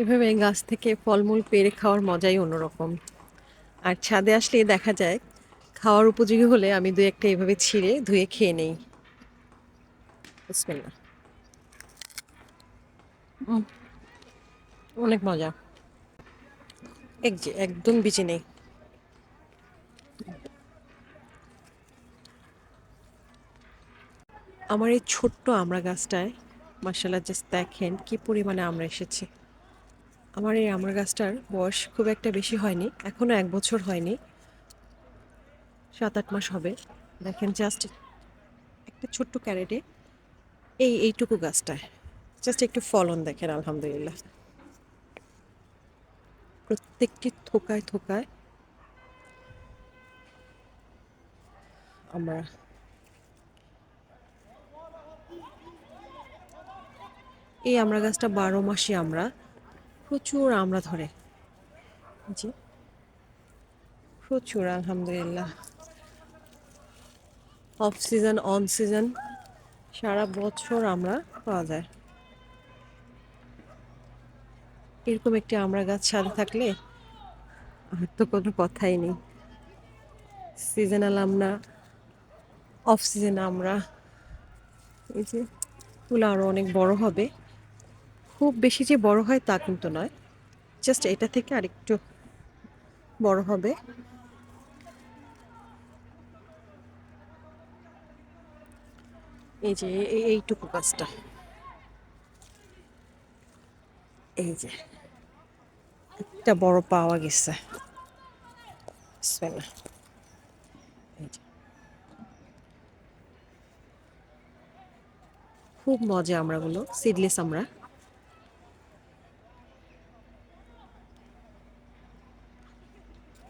এভাবে গাছ থেকে ফলমূল পেড়ে খাওয়ার মজাই অন্যরকম। আর ছাদে আসলে দেখা যায় খাওয়ার উপযোগী হলে আমি ২ একটা এভাবে ছিঁড়ে ধুয়ে খেয়ে নেই। বিসমিল্লাহ। উম অনেক মজা। এই যে একদম বিচি নেই। আমার এই ছোট্ট আমড়া গাছটায় মাশাআল্লাহ জাস্ট দেখেন কি পরিমাণে আমড়া এসেছে। আমার এই আমড়া গাছটার বয়স খুব একটা বেশি হয়নি। এখনো ১ বছর হয়নি। ৭-৮ মাস হবে। দেখেন জাস্ট একটা ছোট্ট ক্যারেটে এইটুকু গাছটায় জাস্ট একটু ফলন দেখেন আলহামদুলিল্লাহ। প্রত্যেকটি থোকায়, থোকায় আমরা এই আমড়া গাছটা ১২ মাসই প্রচুর আমড়া ধরে। জি, প্রচুর আলহামদুলিল্লাহ। অফ সিজন, অন সিজন সারা বছর আমড়া পাওয়া যায়। এরকম একটি আমড়া গাছ ছাদে থাকলে আর তো কোনো কথাই নেই। সিজনাল আমড়া, অফ সিজন আমড়া। এই যে এগুলো আরো অনেক বড় হবে। খুব বেশি যে বড় হয় তা কিন্তু নয়। জাস্ট এটা থেকে আরেকটু বড় হবে। এই যে এইটুকু গাছটা। এই যে একটা বড় পাওয়া গেছে। বিসমিল্লাহ। এই যে খুব মজা আমড়াগুলো, সিডলেস আমড়া।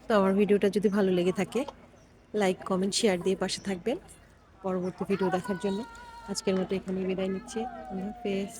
তো আমার ভিডিওটা যদি ভালো লেগে থাকে লাইক, কমেন্ট, শেয়ার দিয়ে পাশে থাকবেন পরবর্তী ভিডিও দেখার জন্য। আজকের মতো এখানেই বিদায় নিচ্ছি। আল্লাহ হাফেজ।